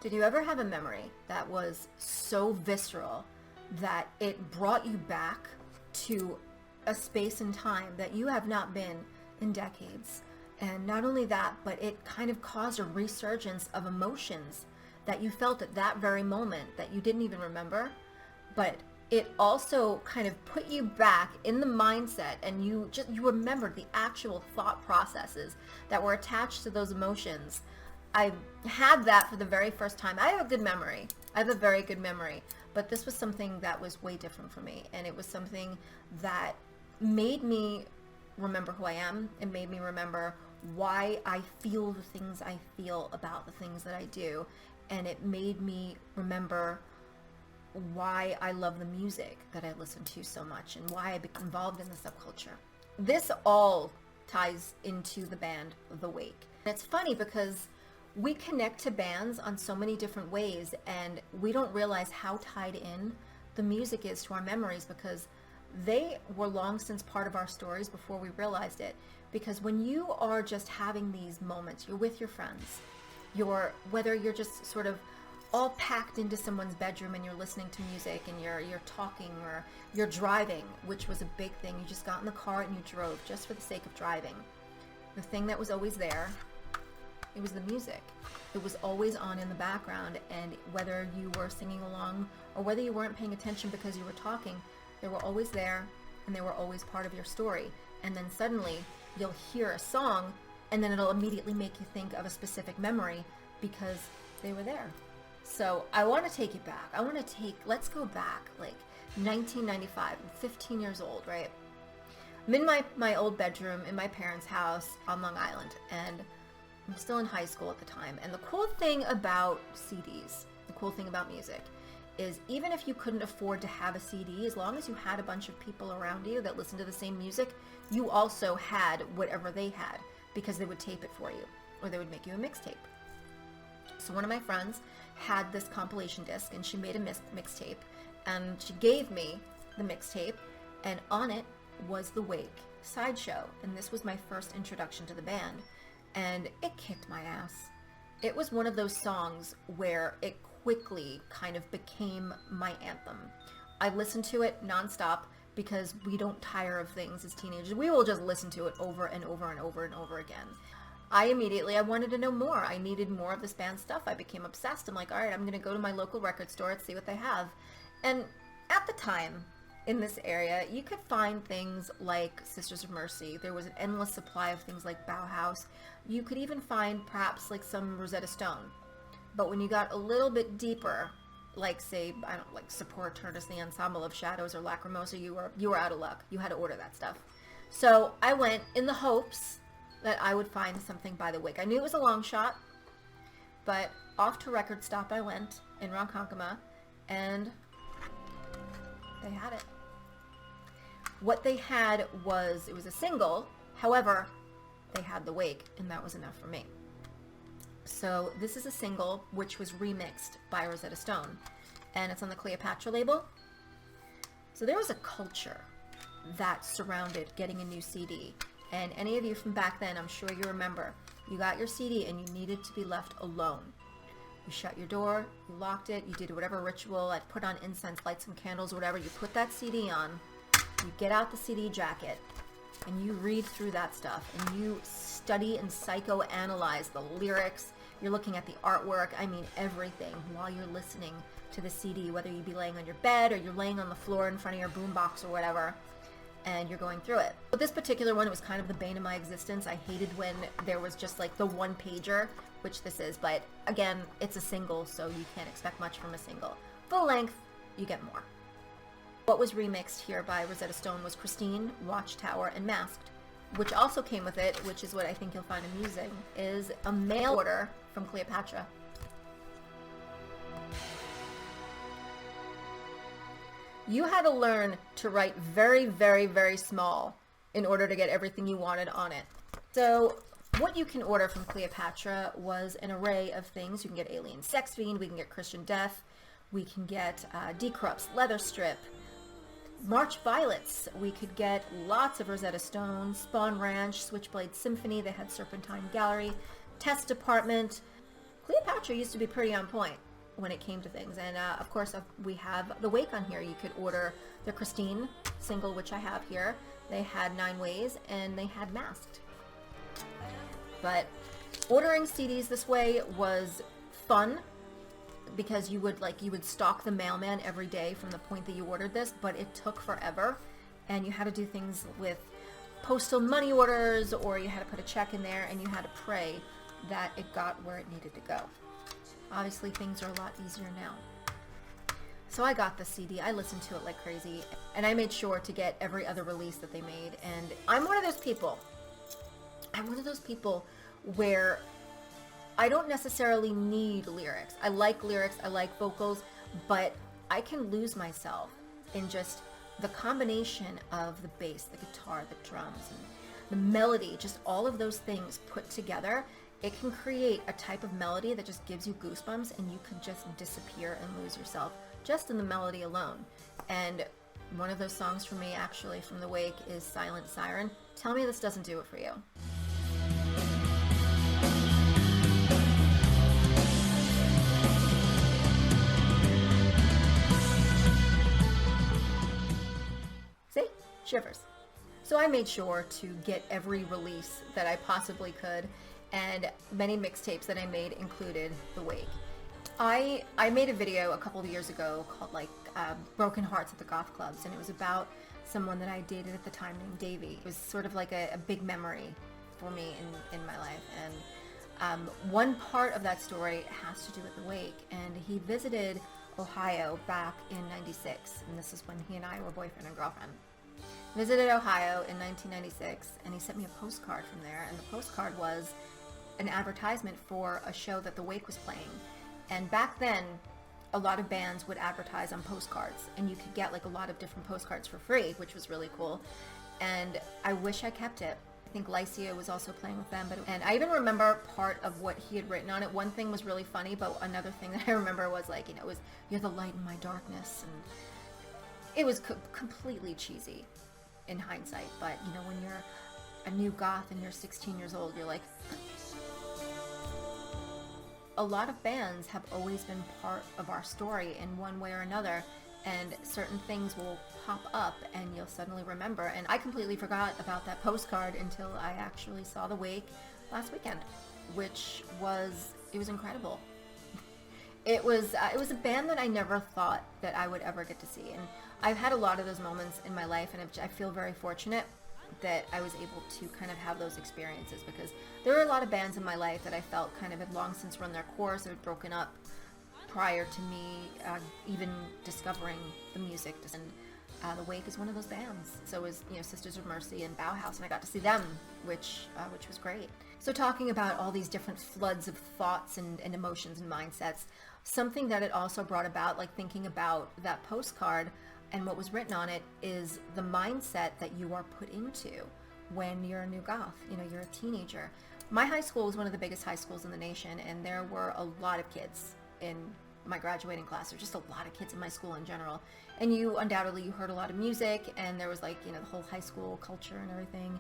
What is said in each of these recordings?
Did you ever have a memory that was so visceral that it brought you back to a space and time that you have not been in decades? And not only that, but it kind of caused a resurgence of emotions that you felt at that very moment that you didn't even remember, but it also kind of put you back in the mindset, and you remembered the actual thought processes that were attached to those emotions. I had that for the very first time. I have a good memory. I have a very good memory, but this was something that was way different for me, and it was something that made me remember who I am. It made me remember why I feel the things I feel about the things that I do, and it made me remember why I love the music that I listen to so much and why I became involved in the subculture. This all ties into the band The Wake. And it's funny because we connect to bands on so many different ways, and we don't realize how tied in the music is to our memories, because they were long since part of our stories before we realized it. Because when you are just having these moments, you're with your friends, whether you're just sort of all packed into someone's bedroom and you're listening to music and you're talking, or you're driving, which was a big thing. You just got in the car and you drove just for the sake of driving. The thing that was always there, it was the music. It was always on in the background, and whether you were singing along or whether you weren't paying attention because you were talking, they were always there, and they were always part of your story. And then suddenly you'll hear a song, and then it'll immediately make you think of a specific memory because they were there. So I want to take it back. Let's go back, like 1995. I'm 15 years old, right? I'm in my old bedroom in my parents' house on Long Island, and I'm still in high school at the time. And the cool thing about CDs, the cool thing about music, is even if you couldn't afford to have a CD, as long as you had a bunch of people around you that listened to the same music, you also had whatever they had, because they would tape it for you, or they would make you a mixtape. So one of my friends had this compilation disc, and she made a mixtape, and she gave me the mixtape, and on it was The Wake, Sideshow, and this was my first introduction to the band, and it kicked my ass. It was one of those songs where it quickly kind of became my anthem. I listened to it nonstop because we don't tire of things as teenagers. We will just listen to it over and over and over and over again. I wanted to know more. I needed more of this band stuff. I became obsessed. I'm like, all right, I'm going to go to my local record store and see what they have. And at the time, in this area, you could find things like Sisters of Mercy. There was an endless supply of things like Bauhaus. You could even find perhaps like some Rosetta Stone. But when you got a little bit deeper, like say, like Support Turnus, the Ensemble of Shadows, or Lacrimosa, you were out of luck. You had to order that stuff. So I went in the hopes that I would find something by The Wake. I knew it was a long shot, but off to Record Stop I went in Ronkonkoma, and they had it. What they had it was a single. However, they had The Wake, and that was enough for me. So this is a single which was remixed by Rosetta Stone, and it's on the Cleopatra label. So there was a culture that surrounded getting a new CD. And any of you from back then, I'm sure you remember, you got your CD and you needed to be left alone. You shut your door, you locked it, you did whatever ritual, I'd put on incense, light some candles, whatever. You put that CD on, you get out the CD jacket, and you read through that stuff, and you study and psychoanalyze the lyrics. You're looking at the artwork, everything, while you're listening to the CD, whether you be laying on your bed or you're laying on the floor in front of your boombox or whatever, and you're going through it. But this particular one, it was kind of the bane of my existence. I hated when there was just like the one pager, which this is, but again, it's a single, so you can't expect much from a single. Full length, you get more. What was remixed here by Rosetta Stone was Christine, Watchtower, and Masked, which also came with it, which is what I think you'll find amusing, is a mail order from Cleopatra. You had to learn to write very, very, very small in order to get everything you wanted on it. So what you can order from Cleopatra was an array of things. You can get Alien Sex Fiend, we can get Christian Death, we can get Decrupts, Leather Strip, March Violets, we could get lots of Rosetta Stone, Spawn Ranch, Switchblade Symphony, they had Serpentine Gallery, Test Department. Cleopatra used to be pretty on point when it came to things. And of course, we have The Wake on here. You could order the Christine single, which I have here. They had 9 Ways, and they had Masked. But ordering CDs this way was fun, because you would stalk the mailman every day from the point that you ordered this, but it took forever, and you had to do things with postal money orders, or you had to put a check in there, and you had to pray that it got where it needed to go. Obviously, things are a lot easier now. So I got the CD, I listened to it like crazy, and I made sure to get every other release that they made. And I'm one of those people where I don't necessarily need lyrics. I like lyrics, I like vocals, but I can lose myself in just the combination of the bass, the guitar, the drums, and the melody, just all of those things put together. It can create a type of melody that just gives you goosebumps, and you can just disappear and lose yourself just in the melody alone. And one of those songs for me, actually, from The Wake is Silent Siren. Tell me this doesn't do it for you. See? Shivers. So I made sure to get every release that I possibly could, and many mixtapes that I made included The Wake. I made a video a couple of years ago called Broken Hearts at the Goth Clubs, and it was about someone that I dated at the time named Davey. It was sort of like a big memory for me in my life, and one part of that story has to do with The Wake, and he visited Ohio back in '96, and this is when he and I were boyfriend and girlfriend. Visited Ohio in 1996, and he sent me a postcard from there, and the postcard was an advertisement for a show that The Wake was playing. And back then, a lot of bands would advertise on postcards, and you could get a lot of different postcards for free, which was really cool. And I wish I kept it. I think Lycia was also playing with them, and I even remember part of what he had written on it. One thing was really funny, but another thing that I remember was was "You're the light in my darkness," and it was completely cheesy in hindsight. But when you're a new goth and you're 16 years old, you're like. A lot of bands have always been part of our story in one way or another, and certain things will pop up and you'll suddenly remember. And I completely forgot about that postcard until I actually saw The Wake last weekend, which was incredible. It was a band that I never thought that I would ever get to see, and I've had a lot of those moments in my life, and I feel very fortunate that I was able to kind of have those experiences, because there were a lot of bands in my life that I felt kind of had long since run their course or had broken up prior to me even discovering the music. And The Wake is one of those bands. So is Sisters of Mercy and Bauhaus, and I got to see them, which was great. So talking about all these different floods of thoughts and emotions and mindsets, something that it also brought about, thinking about that postcard and what was written on it, is the mindset that you are put into when you're a new goth. You're a teenager. My high school was one of the biggest high schools in the nation, and there were a lot of kids in my graduating class. There's just a lot of kids in my school in general. And you heard a lot of music, and there was the whole high school culture and everything.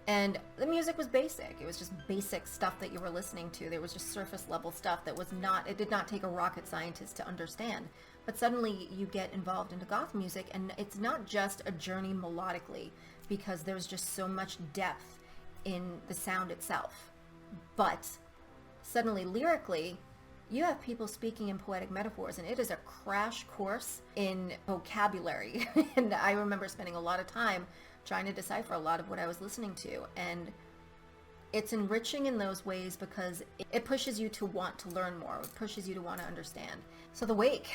And the music was basic. It was just basic stuff that you were listening to. There was just surface level stuff it did not take a rocket scientist to understand. But suddenly you get involved into goth music, and it's not just a journey melodically, because there's just so much depth in the sound itself. But suddenly lyrically, you have people speaking in poetic metaphors, and it is a crash course in vocabulary. And I remember spending a lot of time trying to decipher a lot of what I was listening to, and it's enriching in those ways because it pushes you to want to learn more. It pushes you to want to understand. So The Wake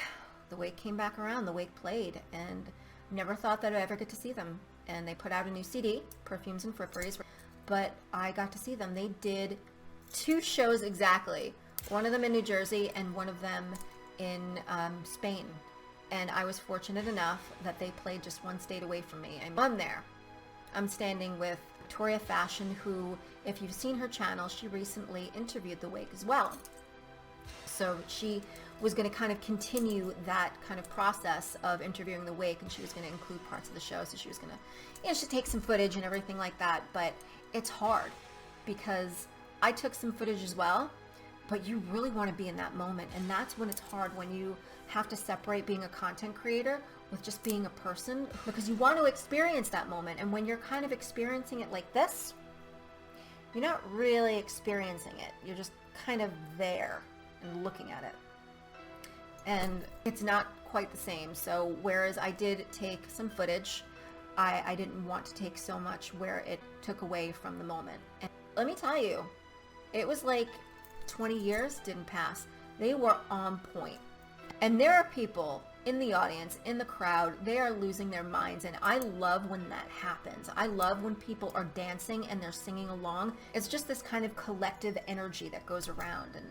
came back around. The Wake played, and never thought that I'd ever get to see them. And they put out a new CD, Perfumes and Fripperies, but I got to see them. They did 2 shows exactly. One of them in New Jersey and one of them in Spain. And I was fortunate enough that they played just one state away from me. I'm there. I'm standing with Victoria Fashion, who, if you've seen her channel, she recently interviewed The Wake as well. So she was going to kind of continue that kind of process of interviewing The Wake, and she was going to include parts of the show. So she was going to, she'd take some footage and everything like that. But it's hard because I took some footage as well, but you really want to be in that moment. And that's when it's hard, when you have to separate being a content creator with just being a person, because you want to experience that moment. And when you're kind of experiencing it like this, you're not really experiencing it. You're just kind of there and looking at it. And it's not quite the same. So whereas I did take some footage, I didn't want to take so much where it took away from the moment. And let me tell you, it was like 20 years didn't pass. They were on point. And there are people in the audience, in the crowd, they are losing their minds. And I love when that happens. I love when people are dancing and they're singing along. It's just this kind of collective energy that goes around. And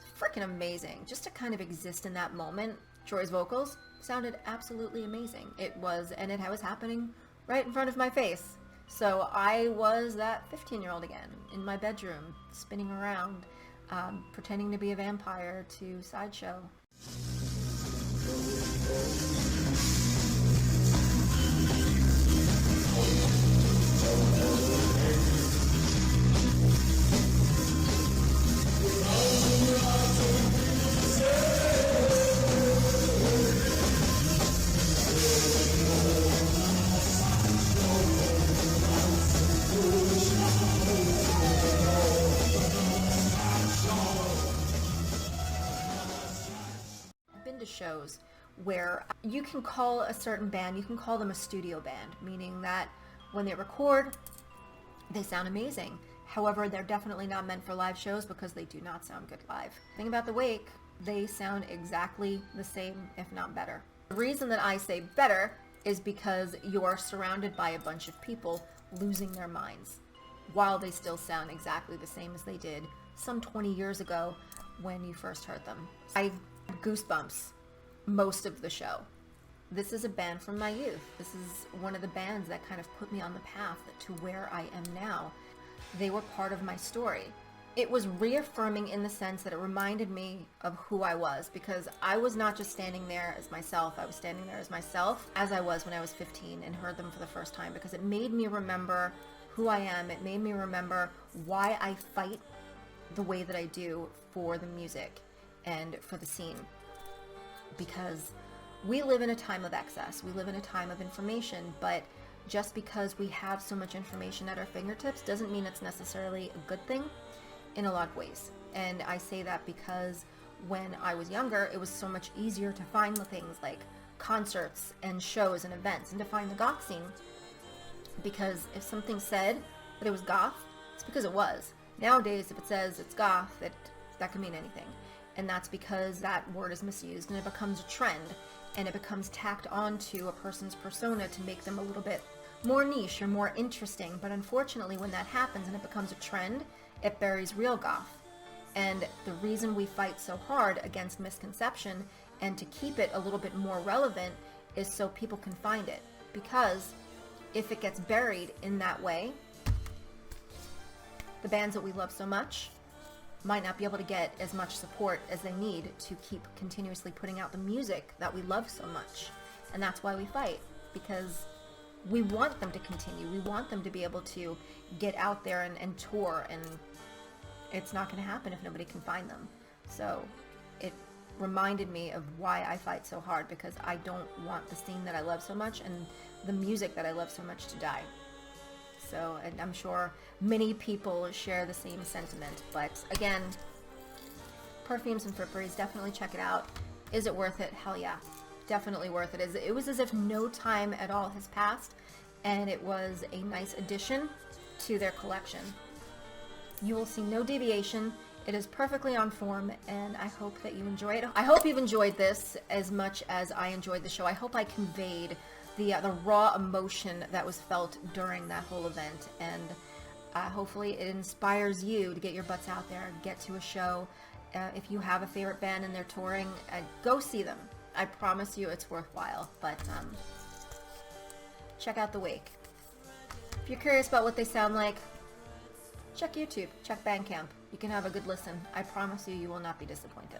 it's freaking amazing just to kind of exist in that moment. Troy's vocals sounded absolutely amazing. It was happening right in front of my face. So I was that 15-year-old again in my bedroom, spinning around, pretending to be a vampire to Sideshow. Shows where you can call a certain band, you can call them a studio band, meaning that when they record, they sound amazing. However, they're definitely not meant for live shows because they do not sound good live. The thing about The Wake, they sound exactly the same, if not better. The reason that I say better is because you're surrounded by a bunch of people losing their minds while they still sound exactly the same as they did some 20 years ago when you first heard them. I had goosebumps most of the show. This is a band from my youth. This is one of the bands that kind of put me on the path to where I am now. They were part of my story. It was reaffirming in the sense that it reminded me of who I was, because I was not just standing there as myself. I was standing there as myself as I was when I was 15 and heard them for the first time, because it made me remember who I am. It made me remember why I fight the way that I do for the music and for the scene. Because we live in a time of excess. We live in a time of information, but just because we have so much information at our fingertips doesn't mean it's necessarily a good thing in a lot of ways. And I say that because when I was younger, it was so much easier to find the things like concerts and shows and events, and to find the goth scene. Because if something said that it was goth, it's because it was. Nowadays, if it says it's goth, that could mean anything. And that's because that word is misused and it becomes a trend, and it becomes tacked onto a person's persona to make them a little bit more niche or more interesting. But unfortunately, when that happens and it becomes a trend, it buries real goth. And the reason we fight so hard against misconception and to keep it a little bit more relevant is so people can find it. Because if it gets buried in that way, the bands that we love so much might not be able to get as much support as they need to keep continuously putting out the music that we love so much. And that's why we fight, because we want them to continue. We want them to be able to get out there and tour, and it's not going to happen if nobody can find them. So it reminded me of why I fight so hard, because I don't want the scene that I love so much and the music that I love so much to die. So, and I'm sure many people share the same sentiment. But again, Perfumes and Fripperies, definitely check it out. Is it worth it? Hell yeah. Definitely worth it. It was as if no time at all has passed, and it was a nice addition to their collection. You will see no deviation. It is perfectly on form, and I hope that you enjoy it. I hope you've enjoyed this as much as I enjoyed the show. I hope I conveyed the raw emotion that was felt during that whole event, and hopefully it inspires you to get your butts out there, get to a show. If you have a favorite band and they're touring, go see them. I promise you it's worthwhile. But check out The Wake. If you're curious about what they sound like, check YouTube, check Bandcamp. You can have a good listen. I promise you, you will not be disappointed.